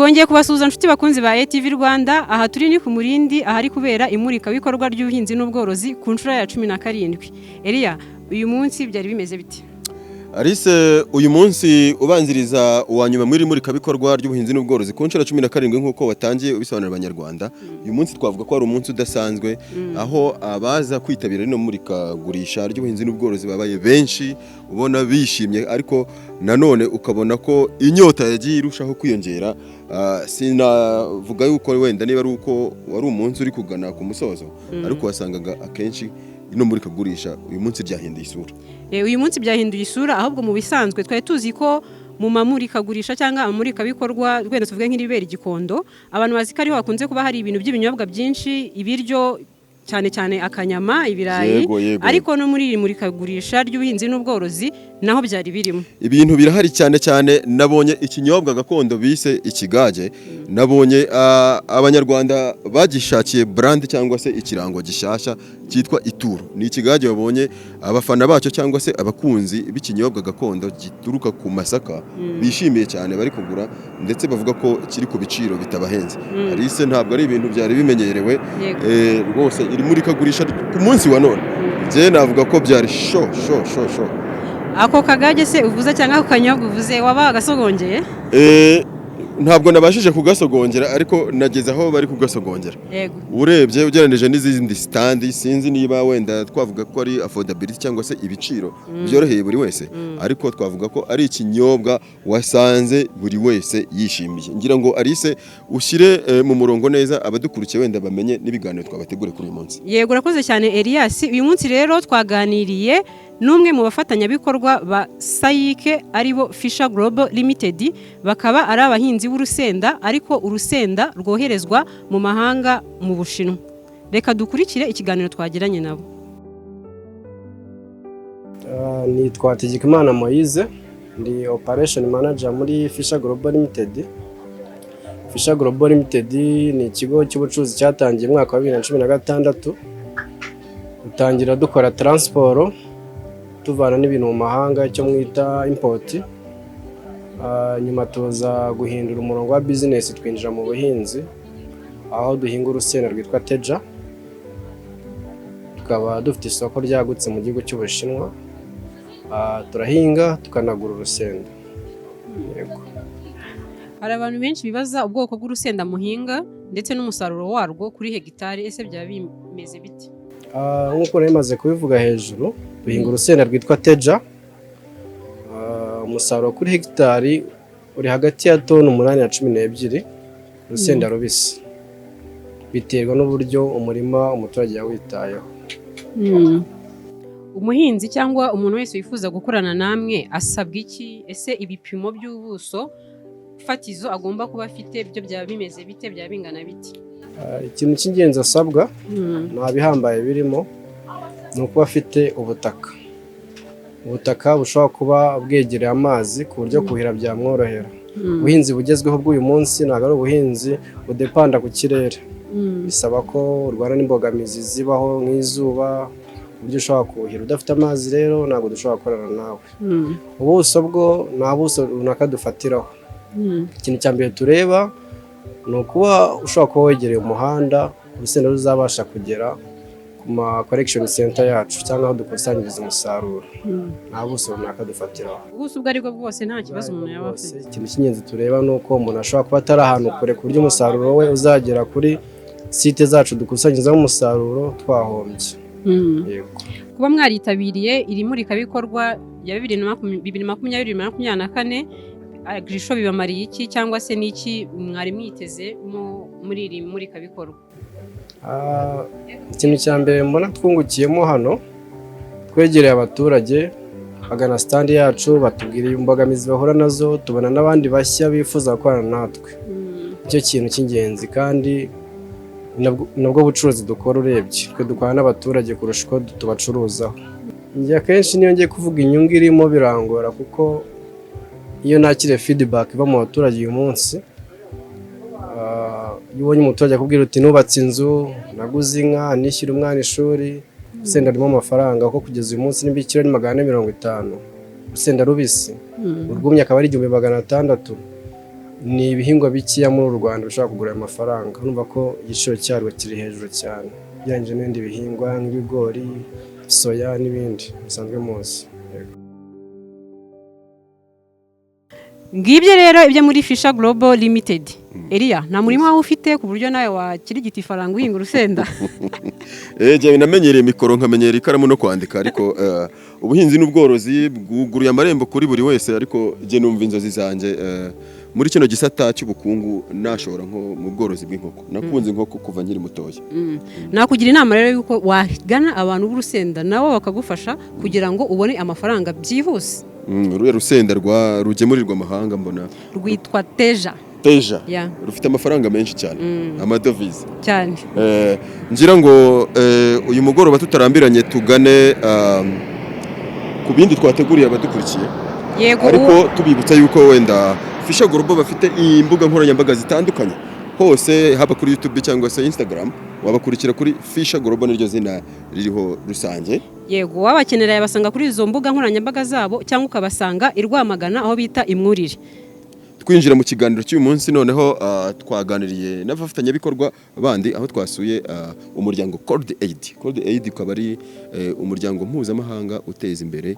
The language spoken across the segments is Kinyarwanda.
Twongeye kubasuhuza inshuti bakunzi ba ATV Rwanda, aha turi ni ku Murindi ahari kubera imurika bikorwa ry'ubuhinzi n'ubworozi ku nshuro ya 17. Elia, uyu munsi byari bimeze bite? Alice, uyu munsi ubanziriza uwanyuma muri murika bikorwa ry'ubuhinzi n'ubworozi ku nshuro 17 nkuko watangiye ubisobanurira abanyarwanda. Uyu munsi twavuga ko ari umunsi udasanzwe aho abaza kwitabira rino murika gurisha ry'ubuhinzi n'ubworozi babaye benshi, ubona bishimye, ariko nanone ukabona ko inyota yagiye irushaho kwiyongera. Sinavuga yuko wenda niba ari uko wari umunsi uri kugana ku musozo, ariko wasangaga akenshi ino murika gurisha uyu munsi ryahinduye isura. Uyu munsi byahinduye isura, ahubwo mu bisanzwe twari tuzi ko mu mamurika gurisha cyangwa amurika bikorwa rwenda tuvuge nk'iribera Gikondo, abantu bazi ko ariho hakunze kuba hari ibintu by'ibinyobwa byinshi, ibiryo cyane cyane akanyama, ibirayi, ariko no muri iri murika gurisha ry'ubuhinzi n'ubworozi naho byari birimo ibintu birahari cyane cyane. Nabonye ikinyobwa gakondo bise ikigage, nabonye abanyarwanda bagishakiye brand cyangwa se ikirango gishasha cyitwa Ituro. Ni ikigage babonye abafana bacyo cyangwa se abakunzi b'ikinyobwa gakondo gituruka ku masaka bishimiye cyane, bari kugura ndetse bavuga ko kiri ku biciro bitabahenze. Alice, ntabwo ari ibintu byari bimenyerewe rwose iri murika gurisha ku munsi wa none. Je navuga ko byari sho. Ako kagage se uvuza cyangwa ako kanyobwa uvuze waba gasogongeye? Ntabwo nabashije kugasogongera, ariko nageze aho bari kugasogongera. Urebye ugereranije n'izindi stand, sinzi niba wenda twavuga ko ari affordability cyangwa se ibiciro byoroheye buri wese, ariko twavuga ko ari ikinyobwa wasanze buri wese yishimiye. Ngira ngo Alice ushyire mu murongo neza abadukurikiye wenda bamenye n'ibiganiro twabategure kuri uyu munsi. Yego, urakoze cyane Elias. Uyu munsi rero twaganiriye n'umwe mu bafatanyabikorwa ba Sayike aribo Fisher Global Limited, bakaba ari abahinzi b'urusenda, ariko urusenda rwoherezwa mu mahanga mu Bushinwa. Reka dukurikire ikiganiro twagiranye nabo. Nitwa Hategekimana Moise, ndi Operation Manager muri Fisher Global Limited. Fisher Global Limited ni ikigo cy'ubucuruzi cyatangiye mu mwaka wa 2016. Dutangira dukora transport tuvana n'ibintu mu mahanga cyo mwita import. Nyuma tuza guhindura umurongo wa business twinjira mu buhinzi, aho duhinga urusenda rwitwa Teja. Tukaba dufite isoko ryagutse mu gihugu cy'Ubushinwa. Turahinga tukanagura urusenda. Yego. Hari abantu benshi bibaza ubwoko bw'urusenda muhinga ndetse n'umusaruro warwo kuri hegitari, ese byaba bimeze bite? Nkuko namaze kubivuga hejuru, duhinga urusenda rwitwa Teja. Umusaruro kuri hegitari uri hagati ya toni 8 na 12 urusenda rubisi, biterwa n'uburyo umurima umuturage yawitayeho. Umuhinzi cyangwa umuntu wese wifuza gukorana namwe asabwa iki? Ese ibipimo by'ubuso fatizo agomba kuba afite byo byaba bimeze bite, byaba bingana bite? Ikintu cy'ingenzi asabwa nta bihambaye birimo, ni ukuba afite ubutaka bushobora kuba bwegereye amazi ku buryo kuhira byamworohera. Ubuhinzi bugezweho bw'uyu munsi ntabwo ari ubuhinzi budepanda ku kirere, bisaba ko urwana n'imbogamizi zibaho nk'izuba, uburyo ushobora kuhira. Udafite amazi rero ntabwo dushobora gukorana nawe. Ubuso bwo nta buso runaka dufatiraho. Ikintu cya mbere tureba ni ukuba ushobora kuba wegereye umuhanda, urusenda ruzabasha kugera ku ma collection center yacu cyangwa aho dukusanyiriza umusaruro. Nta buso runaka dufatiraho. Ubuso ubwo ariko bwose nta kibazo umuntu yaba afite. Ikintu cy'ingenzi tureba ni uko umuntu ashobora kuba atari ahantu kure ku buryo umusaruro we uzagera kuri site zacu dukusanyirizaho umusaruro twahombye. Yego. Kuba mwaritabiriye iri murikabikorwa ya 2024 Agrisho bibamariye iki, cyangwa se niki mwari mwiteze muri iri murikabikorwa? Ikintu cya mbere mbona twungukiyemo hano, twegereye abaturage bagana stand yacu, batubwira imbogamizi bahura nazo, tubona n'abandi bashya bifuza gukorana natwe. Icyo kintu cy'ingenzi, kandi nabwo bucuruzi dukora. Urebye twe dukorana n'abaturage kurusha uko tubacuruzaho. Njye akenshi niyo ngiye kuvuga inyungu irimo birangora, kuko iyo nakire feedback iva mu baturage uyu munsi, iyo ubonye umuturage akubwira uti nubatse inzu, naguze inka, nishyura umwana ishuri, urusenda rurimo amafaranga, kuko kugeza uyu munsi nimba ikiro ni 450, urusenda rubisi urwumye akaba ari 1600. ni ibihingwa bikiya muri uru Rwanda bishobora kugura ayo mafaranga, urumva ko igiciro cyarwo kiri hejuru cyane ugereranyije n'ibindi bihingwa nk'ibigori, soya n'ibindi bisanzwe muzi. Ngibyo rero ibyo muri Fisher Global Limited. Elia, nta murimo wawe ufite ku buryo nawe wakirigita ifaranga uhinga urusenda? Je namenyereye mikoro nkamenyera ikaramu no kwandika, ariko ubuhinzi n'ubworozi bwuguruye amarembo kuri buri wese, ariko je numva inzozi zanje muri kino gisata cy'ubukungu nashobora nko mu bworozi bw'inkoko. Nakunze inkoko kuva nkiri mutoya. Nakugira inama rero yuko wagana abantu b'urusenda nabo bakagufasha kugira ngo ubone amafaranga byihuse. Ruye rusenda rugemurirwa amahanga mbona rwitwa Teja. Yeah. Rufite amafaranga menshi cyane, amadovize cyane. Ngira ngo uyu mugoroba tutarambiranye tugane ku bindi twateguriye abadukurikiye. Yego, ariko tubibutsa yuko wenda Fisher Global bafite imbuga nkoranyambaga zitandukanye hose, haba kuri YouTube cyangwa se Instagram, wabakurikira kuri Fisher Global niryo zina ririho rusange. Yego, wabakenera yabasanga kuri izo mbuga nkoranyambaga zabo cyangwa ukabasanga i Rwamagana aho bita Imwurire. Twinjira mu kiganiro cy'uyu munsi noneho twaganiriye n'abafatanyabikorwa bandi aho twasuye umuryango Cold Aid. Cold Aid ukaba ari umuryango mpuzamahanga uteza imbere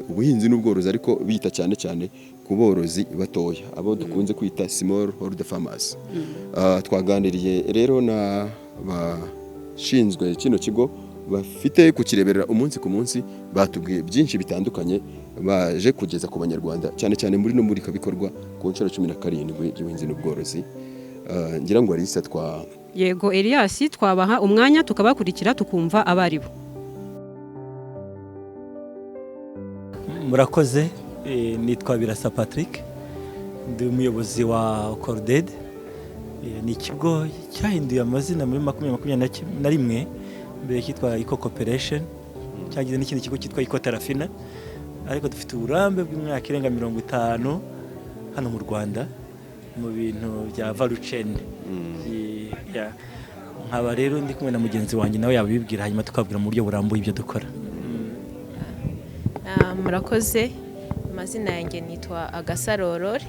ubuhinzi n'ubworozi, ariko bita cyane cyane ku borozi batoya, abo dukunze kwita small holder farmers. Twaganiriye rero na bashinzwe kino kigo bafite kukireberera umunsi ku munsi, batubwiye byinshi bitandukanye baje kugeza ku banyarwanda cyane cyane muri no muri kabikorwa ku nshuro 17 y'ubuhinzi n'ubworozi. Ngira ngo Alisa Yego Elias, twabaha umwanya tukabakurikira tukumva abaribo. Murakoze, nitwa Birasa Patrick, ndi umuyobozi wa Corded. Ni ikigo cyahinduye amazina muri 2021 mbere cyitwa Eco Corporation, cyagize n'ikindi kigo cyitwa Eco Tarafina, ariko dufite uburambe bw'imyaka irenga 50 hano mu Rwanda mu bintu bya value chain. Nkaba rero ndi kumwe na mugenzi wanjye nawe yabibwira, hanyuma tukabwira mu buryo burambuye ibyo dukora. Murakoze, amazina yanjye nitwa Agasarorore,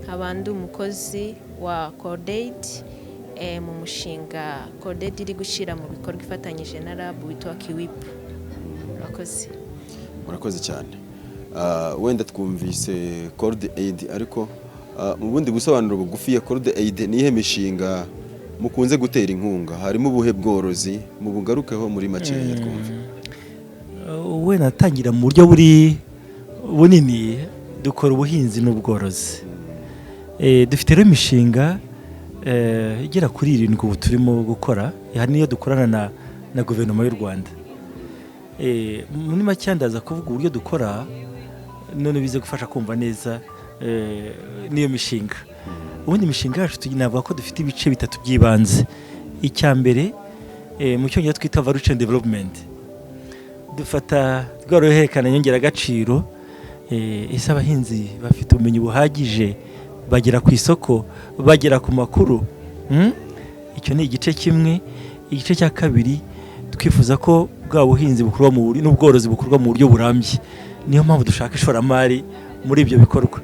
nkaba ndi umukozi wa Corded mu mushinga Corded iri gushyira mu bikorwa ifatanyije na lab witwa Kiwip. Murakoze cyane. Wenda twumvise Cold Aid, ariko mu bundi busobanuro bugufi ya Cold Aid ni ihe mishinga mukunze gutera inkunga, harimo ubuhe bworozi mu bugarukeho muri makeya twumve? We natangira mu buryo buri bunini, dukora ubuhinzi n'ubworozi. Dufite rero imishinga igera kuri 7 ubu turimo gukora, hari niyo dukorana na guverinoma y'u Rwanda. Muri make ndaza kuvuga uburyo dukora none bize gufasha kumva neza niyo mishinga. Ubundi imishinga yacu tunavuga ko dufite ibice bitatu by'ibanze. Icya mbere mu cyongereza twita value chain development. Dufata rworoherekana nyongera agaciro, ese abahinzi bafite ubumenyi buhagije bagera ku isoko, bagera ku makuru. Icyo ni igice kimwe. Igice cya kabiri twifuza ko bwa buhinzi bukorwa mu buryo n'ubworozi bukorwa mu buryo burambye. Niyo mpamvu dushaka ishoramari muri ibyo bikorwa.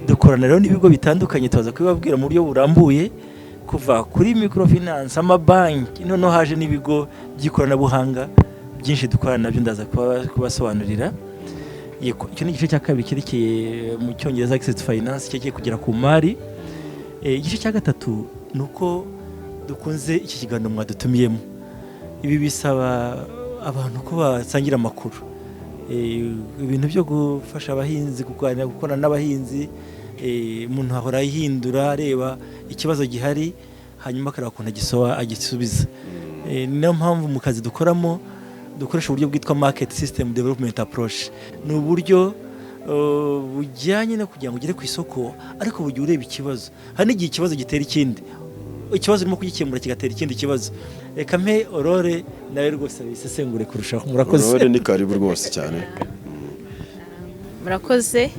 Dukorana rero n'ibigo bitandukanye, tubaza kubibabwira mu buryo burambuye, kuva kuri microfinance, amabanki, noneho haje n'ibigo by'ikoranabuhanga byinshi dukorana nabyo, ndaza kubasobanurira. Icyo ni igice cya kabiri cyerekeye mu cyongereza access finance, cyerekeye kugera ku mari. Igice cya gatatu nuko dukunze iki kiganiro mwadutumiyemo. Ibi bisaba abantu ko basangira amakuru, ibintu byo gufasha abahinzi kuganira, gukorana n'abahinzi. Umuntu ahora yihindura areba ikibazo gihari, hanyuma akareba ukuntu agisubiza. Niyo mpamvu mu kazi dukoramo dukoresha uburyo bwitwa market system development approach. Ni uburyo bujyanye no kugira ngo ugere ku isoko, ariko buryo ureba ikibazo. Hari n'igihe ikibazo gitera ikindi, ikibazo urimo kugikemura kigatera ikindi kibazo. Reka mpe Aurore nawe rwose bisesengure kurushaho. Murakoze. Aurore ni karibu rwose cyane. Murakoze.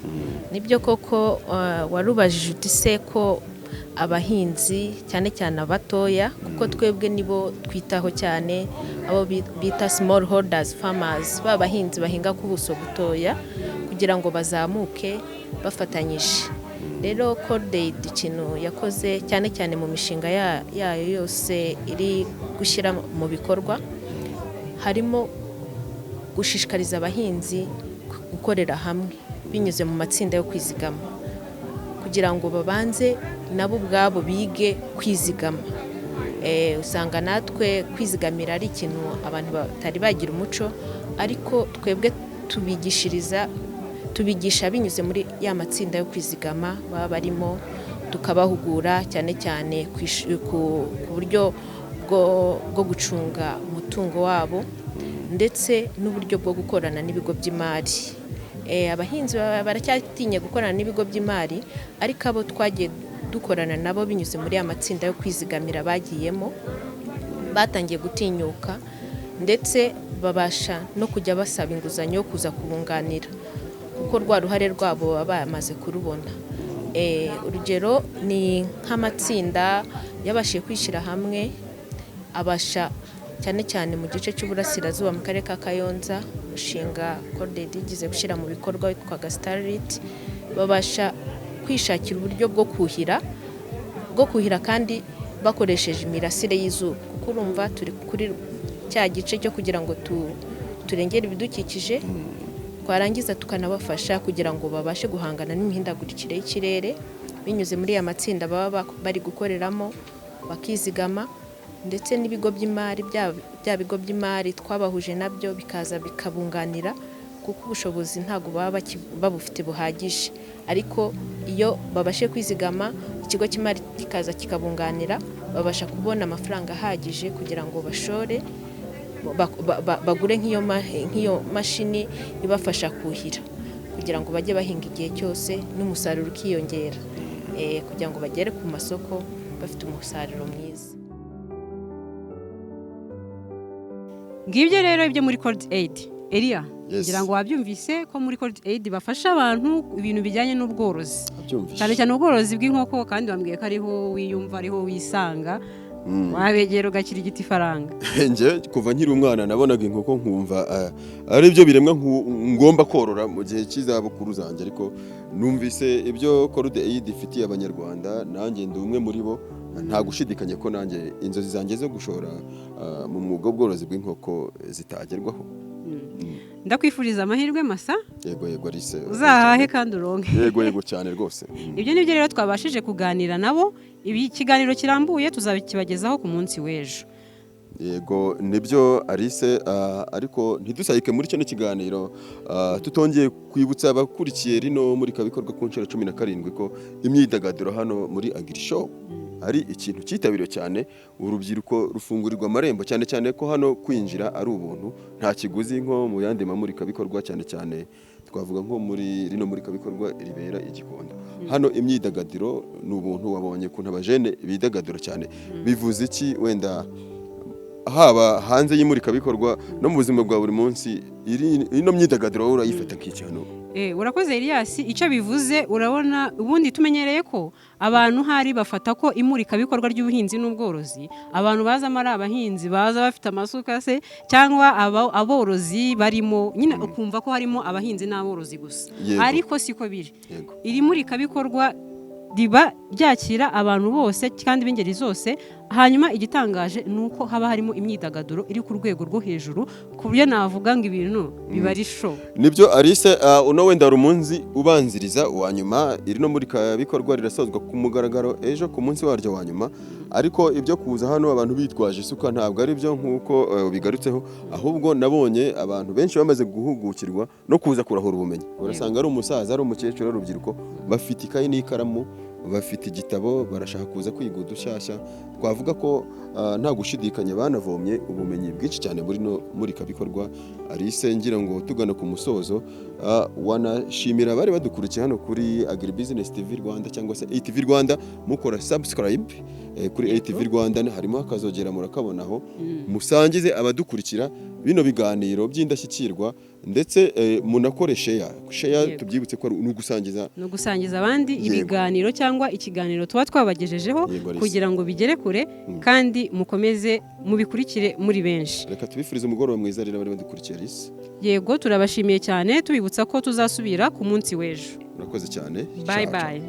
Nibyo koko warubajije uti se ko abahinzi cyane cyane abatoya, kuko twebwe nibo twitaho cyane, abo bita small holders farmers, babahinzi bahinga ku buso butoya kugira ngo bazamuke bafatanyije. rero Cordaid ikintu yakoze cyane cyane mu mishinga yayo yose iri gushyira mu bikorwa harimo gushishikariza abahinzi gukorera hamwe binyuze mu matsinda yo kwizigama kugira ngo babanze nabo ubwabo bige kwizigama. Usanga natwe kwizigamira ari ikintu abantu batari bagira umuco, ariko twebwe tubigisha binyuze muri ya matsinda yo kwizigama baba barimo, tukabahugura cyane cyane ku buryo bwo gucunga umutungo wabo ndetse n'uburyo bwo gukorana n'ibigo by'imari. Abahinzi baracyatinya gukorana n'ibigo by'imari, ariko abo twagiye dukorana nabo binyuze muri ya matsinda yo kwizigamira bagiyemo batangiye gutinyuka ndetse babasha no kujya basaba inguzanyo yo kuza kubunganira kuko rwa ruhare rwabo baba bamaze kurubona. Urugero ni nk'amatsinda yabashije kwishyira hamwe, abasha cyane cyane mu gice cy'uburasirazuba mu karere ka Kayonza, umushinga Cordaid igize gushyira mu bikorwa witwaga Starlit, babasha kwishakira uburyo bwo kuhira kandi bakoresheje imirasire y'izuba, kuko urumva turi kuri cya gice cyo kugira ngo turengere ibidukikije, twarangiza tukanabafasha kugira ngo babashe guhangana n'imihindagurikire y'ikirere binyuze muri ya matsinda baba bari gukoreramo, bakizigama ndetse n'ibigo by'imari, bya bigo by'imari twabahuje nabyo bikaza bikabunganira kuko ubushobozi ntabwo baba babufite buhagije, ariko iyo babashe kwizigama ikigo cy'imari kikaza kikabunganira, babasha kubona amafaranga ahagije kugira ngo bashore bagure nk'iyo mashini ibafasha kuhira kugira ngo bajye bahinga igihe cyose n'umusaruro ukiyongera, kugira ngo bagere ku masoko bafite umusaruro mwiza. Ngibyo rero ibyo muri Cordaid. Elia, ngira ngo wabyumvise ko muri Cordaid bafasha abantu ibintu bijyanye n'ubworozi, cyane cyane ubworozi bw'inkoko, kandi wambwiye ko ariho wiyumva, ariho wisanga, wabegera ugakira igiti faranga. Nje kuva nkiri umwana nabonaga inkoko nkumva ari byo biremwa ngomba korora mu gihe cy'izabukuru zanjye, ariko numvise ibyo Cordaid ifitiye abanyarwanda, nanjye ndi umwe muri bo, nta gushidikanya ko nanjye inzozi zanjye zo gushora mu mwuga w'ubworozi bw'inkoko zitagerwaho. Ndakwifuriza amahirwe masa. Yego Alice, uzahahe kandi uronke. Yego cyane rwose. Ibyo nibyo rero twabashije kuganira nabo, ibi kiganiro kirambuye tuzabikibagezaho ku munsi w'ejo. Yego nibyo Alice, ariko ntidusayike muri cyo kiganiro tutongeye kwibutsa abakurikiye rino muri kabikorwa ku nshuro 17 ko imyidagaduro hano muri Agri Show ari ikintu cyitabiriwe cyane, urubyiruko rufungurirwa amarembo, cyane cyane ko hano kwinjira ari ubuntu, nta kiguzi nko mu yandi mamurika bikorwa, cyane cyane twavuga nko muri rino muri kabikorwa ribera igikondo. Hano imyidagaduro ni ubuntu, wabonye kuntu abajene bidagadura cyane. Bivuze iki wenda haba hanze y'imurika bikorwa no mu buzima bwa buri munsi, ino myidagaduro urayifata nk'iki hano? Urakoze Elias, icyo bivuze urabona, ubundi tumenyereye ko abantu hari bafata ko imurika bikorwa ry'ubuhinzi n'ubworozi abantu bazamo ari abahinzi baza bafite amasuka se, cyangwa aborozi barimo nyine ukumva ko harimo abahinzi n'aborozi gusa. Ariko siko biri. Iri murika bikorwa riba ryakira abantu bose kandi b'ingeri zose, hanyuma igitangaje nuko haba harimo imyidagaduro iri ku rwego rwo hejuru, ku buryo navuga ngo ibintu biba ari show. Nibyo Alice, uno wenda rumunzi ubanziriza wa nyuma, iri no muri kabikorwa rirasozwa ku mugaragaro ejo ku munsi waryo wa nyuma, ariko ibyo kuza hano abantu bitwaje isuka ntabwo ari byo nkuko bigarutseho, ahubwo nabonye abantu benshi bamaze guhugukirwa no kuza kurahura ubumenyi. Urasanga ari umusaza, ari umukecuru, ari urubyiruko, bafite ikayi n'ikaramu, bafite igitabo, barashaka kuza kwiga udushyashya. Twavuga ko nta gushidikanya banavomye ubumenyi bwinshi cyane muri kabikorwa. Alice, ngira ngo tugana ku musozo, wanashimira abari badukurikiye hano kuri Agri Business TV Rwanda cyangwa se ATV Rwanda, mukora subscribe kuri ATV Rwanda, harimo akazogera murakabonaho, musangize abadukurikira bino biganiro by'indashyikirwa, ndetse munakore share, tubyibutse ko no gusangiza abandi ibiganiro cyangwa ikiganiro tuba twabagejejeho, kugira ngo bigere kure kandi mukomeze mubikurikire muri benshi. Reka tubifurize umugoroba mwiza rero abari badukurikiye Alice. Yego turabashimiye cyane, tubibutsa ko tuzasubira ku munsi w'ejo. Murakoze cyane. Bye bye.